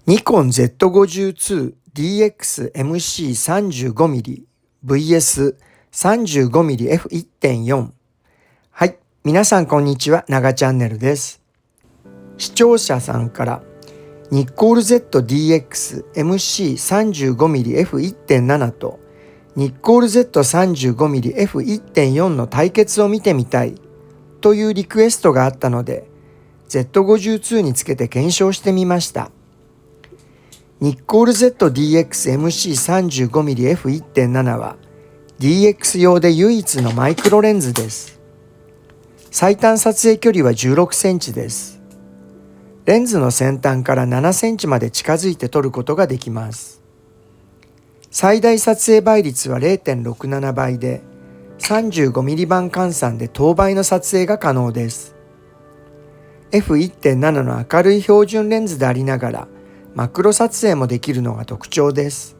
ニコン Z52DX-MC35mm vs35mm F1.4。 はい、皆さんこんにちは、長チャンネルです。視聴者さんからニコール ZDX-MC35mm F1.7 とニコール Z35mm F1.4 の対決を見てみたいというリクエストがあったので Z52 につけて検証してみました。ニッコール ZDX-MC35mm F1.7 は DX 用で唯一のマイクロレンズです。最短撮影距離は16センチです。レンズの先端から7センチまで近づいて撮ることができます。最大撮影倍率は 0.67 倍で 35mm 版換算で等倍の撮影が可能です。F1.7 の明るい標準レンズでありながらマクロ撮影もできるのが特徴です。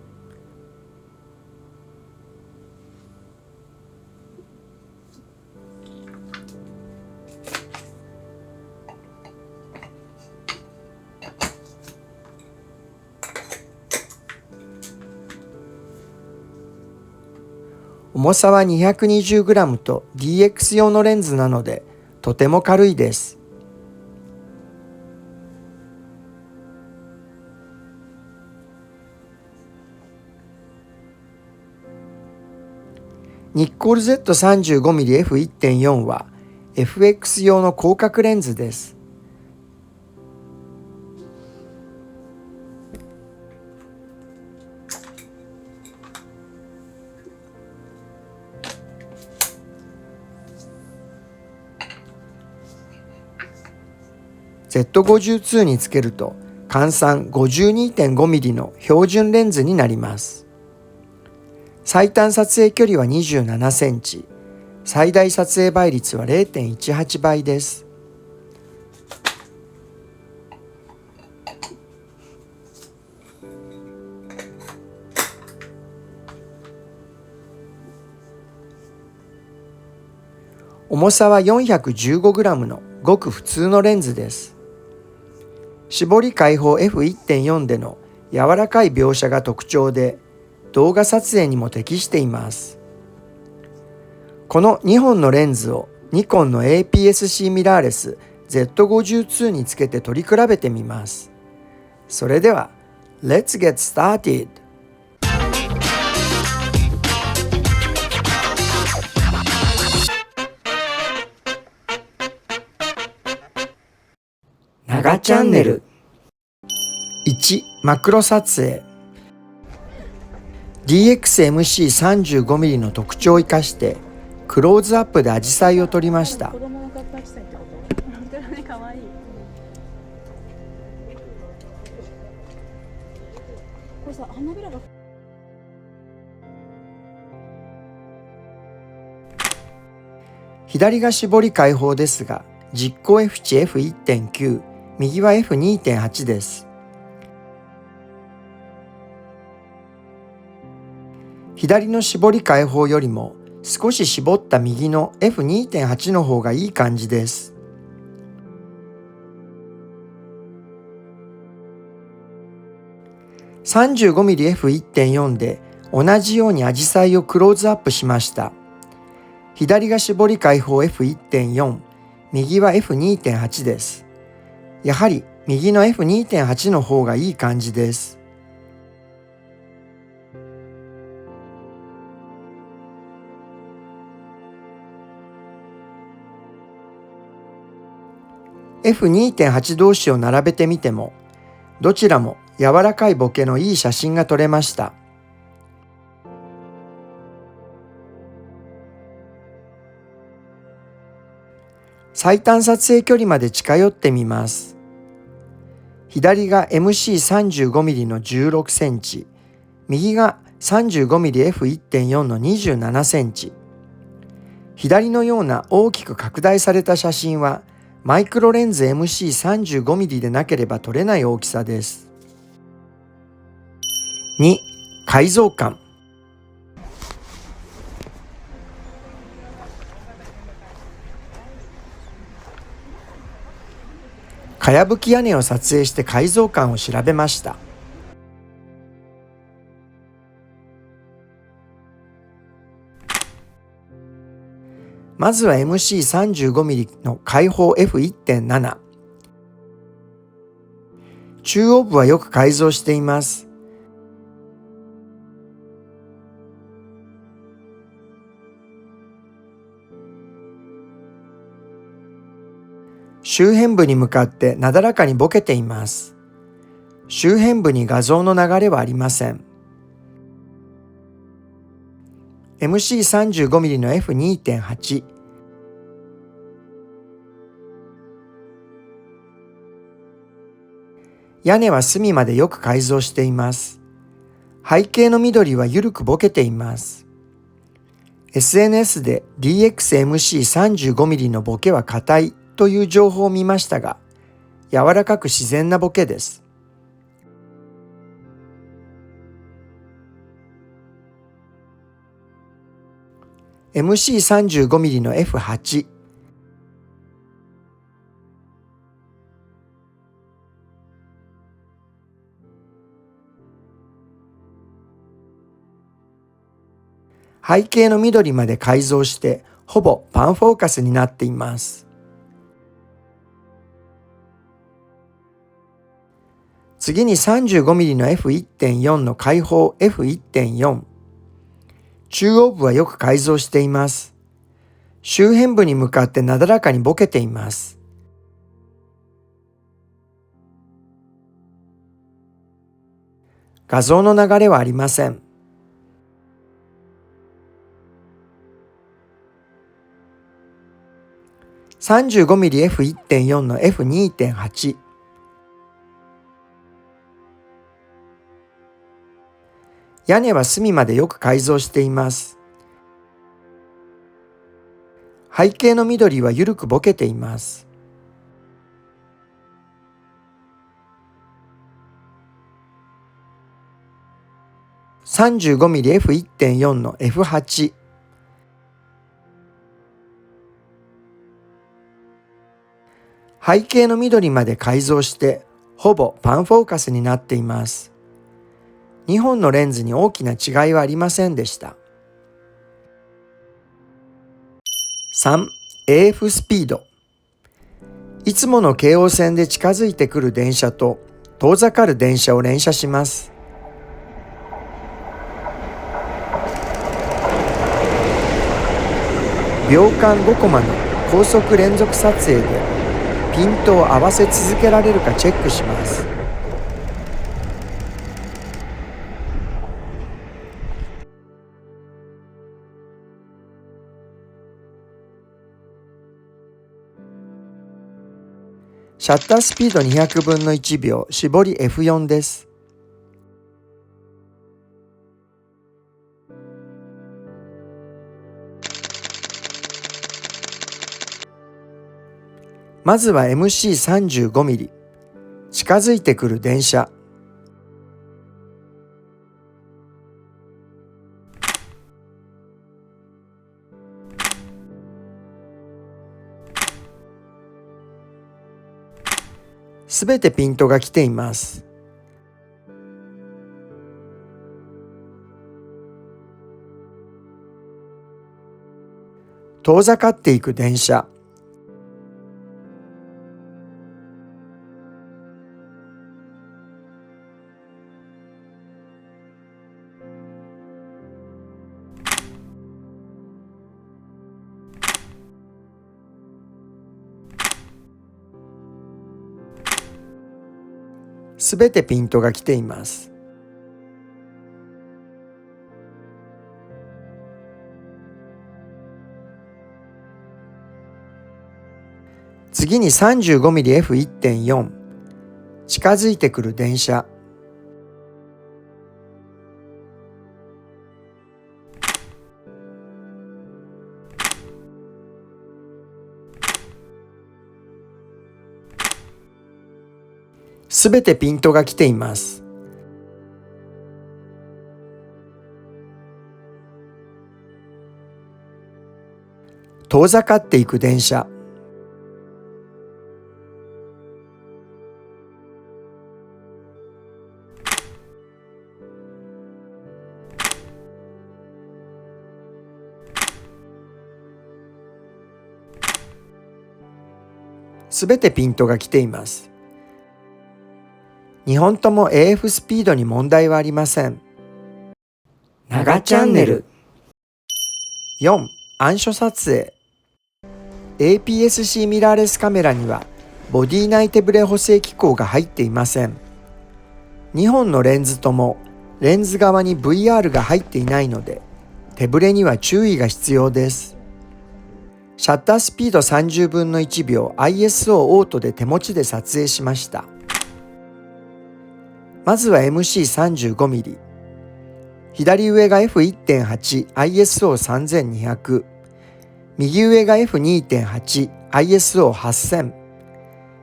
重さは 220g と DX 用のレンズなのでとても軽いです。ニッコール Z35mm F1.4 は FX 用の広角レンズです。Z52 につけると換算 52.5mm の標準レンズになります。最短撮影距離は27センチ、最大撮影倍率は 0.18 倍です。重さは 415g のごく普通のレンズです。絞り開放 F1.4 での柔らかい描写が特徴で、動画撮影にも適しています。この2本のレンズをニコンの APS-C ミラーレス Z52 につけて撮り比べてみます。それでは、Let's get started! 長チャンネル。1、マクロ撮影。DX-MC35mm の特徴を生かしてクローズアップでアジサイを撮りました。左が絞り開放ですが、実光 F 値 F1.9、右は F2.8 です。左の絞り開放よりも少し絞った右の F2.8 の方がいい感じです。35mm F1.4 で同じようにアジサイをクローズアップしました。左が絞り開放 F1.4、右は F2.8 です。やはり右の F2.8 の方がいい感じです。F2.8 同士を並べてみても、どちらも柔らかいボケのいい写真が撮れました。最短撮影距離まで近寄ってみます。左が MC35mm の16センチ、右が 35mm F1.4 の27センチ。左のような大きく拡大された写真は、マイクロレンズ MC35mm でなければ撮れない大きさです。2、解像感。かやぶき屋根を撮影して改造感を調べました。まずは MC35mm の開放 F1.7。中央部はよく改造しています。周辺部に向かってなだらかにボケています。周辺部に画像の流れはありません。MC35mm の F2.8。屋根は隅までよく改造しています。背景の緑は緩くボケています。SNS で DXMC35mm のボケは硬いという情報を見ましたが、柔らかく自然なボケです。MC35mm の F8。背景の緑まで改造してほぼパンフォーカスになっています。次に 35mm の F1.4 の開放 F1.4。中央部はよく改造しています。周辺部に向かってなだらかにボケています。画像の流れはありません。35mm F1.4 の F2.8。屋根は隅までよく改造しています。背景の緑は緩くボケています。35mm F1.4 の F8。背景の緑まで改造してほぼパンフォーカスになっています。2本のレンズに大きな違いはありませんでした。3. AF スピード。いつもの京王線で近づいてくる電車と遠ざかる電車を連写します。秒間5コマの高速連続撮影でピントを合わせ続けられるかチェックします。シャッタースピード200分の1秒、絞り F4 です。まずは MC35mm。近づいてくる電車。すべてピントが来ています。遠ざかっていく電車。すべてピントが来ています。次に 35mm F1.4。近づいてくる電車。すべてピントが来ています。遠ざかっていく電車。すべてピントが来ています。2本とも AF スピードに問題はありません。長チャンネル。4. 暗所撮影。APS-C ミラーレスカメラにはボディ内手ブレ補正機構が入っていません。2本のレンズともレンズ側に VR が入っていないので、手ブレには注意が必要です。シャッタースピード30分の1秒 ISO オートで手持ちで撮影しました。まずは MC35mm。左上が F1.8 ISO3200。右上が F2.8 ISO8000。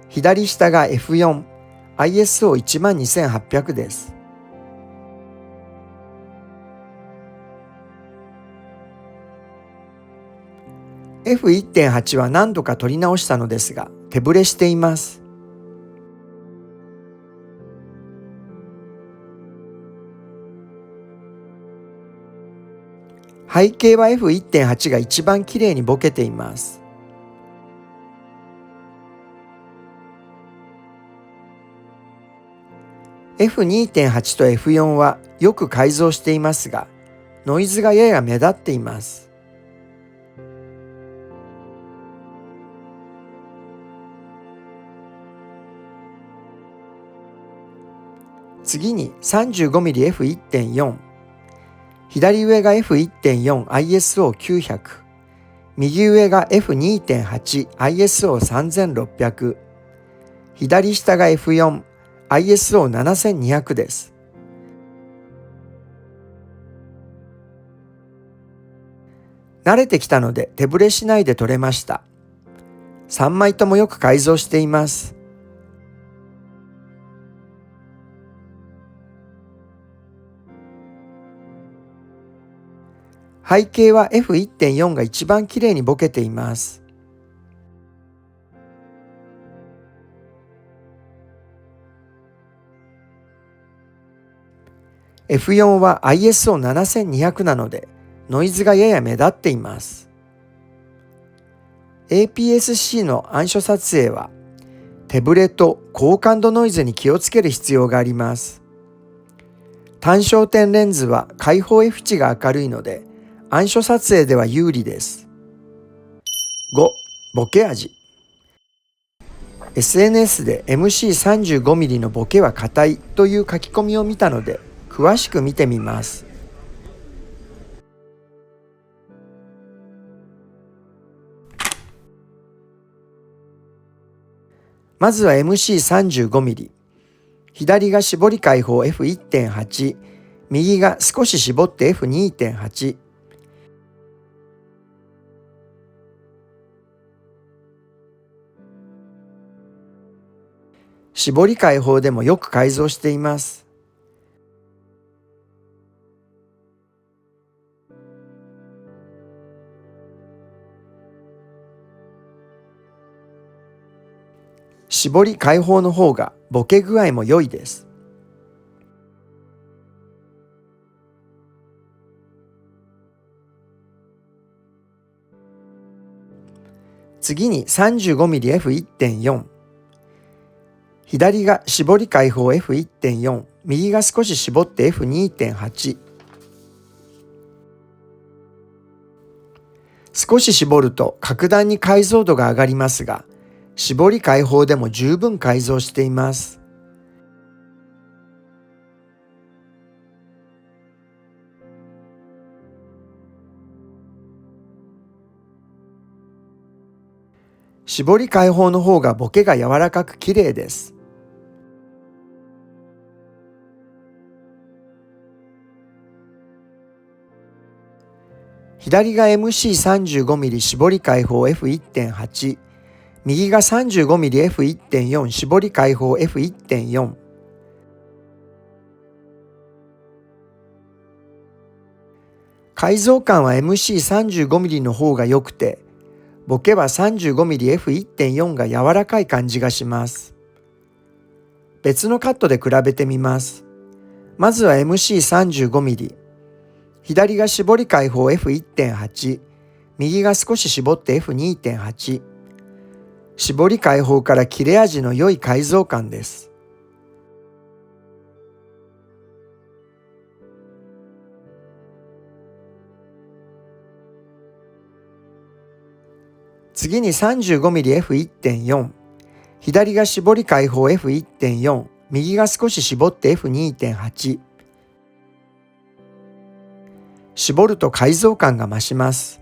左下が F4 ISO12800 です。F1.8 は何度か撮り直したのですが、手ブレしています。背景は F1.8 が一番綺麗にボケています。F2.8 と F4 はよく改造していますが、ノイズがやや目立っています。次に 35mmF1.4。左上が F1.4 ISO900。右上が F2.8 ISO3600。左下が F4 ISO7200 です。慣れてきたので手ブレしないで撮れました。3枚ともよく改造しています。背景は F1.4 が一番綺麗にボケています。F4 は ISO7200 なのでノイズがやや目立っています。APS-C の暗所撮影は手ブレと高感度ノイズに気をつける必要があります。単焦点レンズは開放 F 値が明るいので暗所撮影では有利です。5. ボケ味。SNS で MC35mm のボケは硬いという書き込みを見たので詳しく見てみます。まずは MC35mm。左が絞り開放 F1.8。右が少し絞って F2.8。絞り開放でもよく改造しています。絞り開放の方がボケ具合も良いです。次に 35mmF1.4。左が絞り開放 F1.4、右が少し絞って F2.8。少し絞ると格段に解像度が上がりますが、絞り開放でも十分改造しています。絞り開放の方がボケが柔らかく綺麗です。左が MC35mm 絞り開放 F1.8、右が 35mmF1.4 絞り開放 F1.4。改造感は MC35mm の方が良くて、ボケは 35mmF1.4 が柔らかい感じがします。別のカットで比べてみます。まずは MC35mm。左が絞り開放 F1.8、右が少し絞って F2.8。絞り開放から切れ味の良い改造感です。次に 35mmF1.4、左が絞り開放 F1.4、右が少し絞って F2.8。絞ると改造感が増します。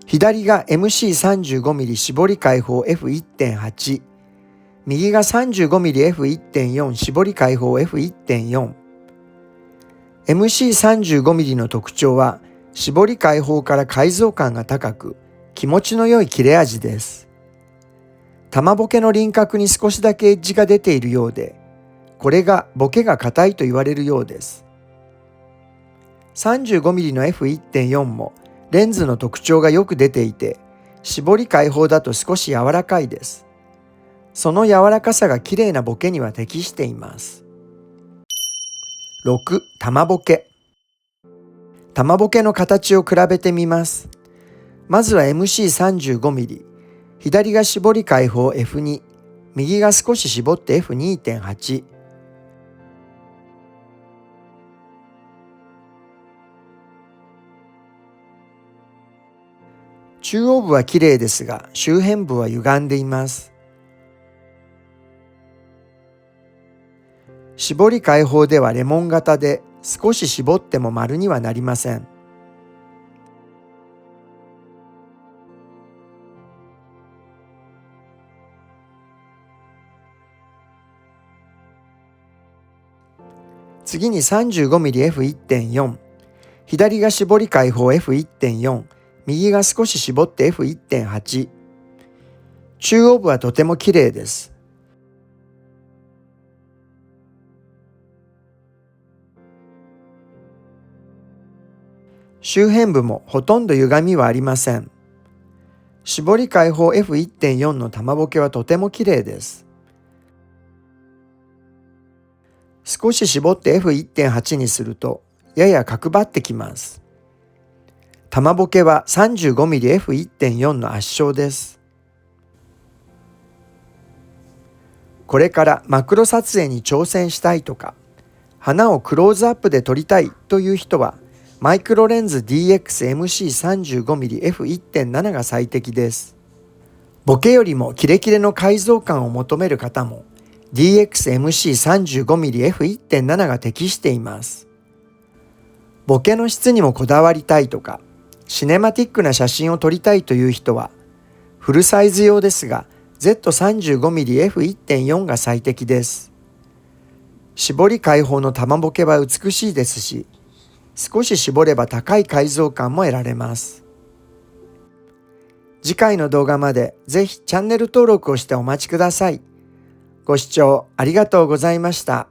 左が MC35mm 絞り開放 F1.8、右が 35mmF1.4 絞り開放 F1.4。MC35mm の特徴は、絞り開放から改造感が高く、気持ちの良い切れ味です。玉ボケの輪郭に少しだけエッジが出ているようで、これがボケが硬いと言われるようです。35mm の F1.4 もレンズの特徴がよく出ていて、絞り開放だと少し柔らかいです。その柔らかさが綺麗なボケには適しています。6、玉ボケ。玉ボケの形を比べてみます。まずは MC35mm、左が絞り開放 F2、右が少し絞って F2.8。中央部は綺麗ですが、周辺部は歪んでいます。絞り開放ではレモン型で、少し絞っても丸にはなりません。次に 35mmF1.4、左が絞り開放 F1.4、右が少し絞って F1.8。中央部はとても綺麗です。周辺部もほとんど歪みはありません。絞り開放 F1.4 の玉ボケはとても綺麗です。少し絞って F1.8 にするとやや角張ってきます。玉ボケは 35mmF1.4 の圧勝です。これからマクロ撮影に挑戦したいとか、花をクローズアップで撮りたいという人は、マイクロレンズ DXMC35mmF1.7 が最適です。ボケよりもキレキレの改造感を求める方も DXMC35mmF1.7 が適しています。ボケの質にもこだわりたいとか、シネマティックな写真を撮りたいという人は、フルサイズ用ですが Z35mmF1.4 が最適です。絞り開放の玉ボケは美しいですし、少し絞れば高い改造感も得られます。次回の動画までぜひチャンネル登録をしてお待ちください。ご視聴ありがとうございました。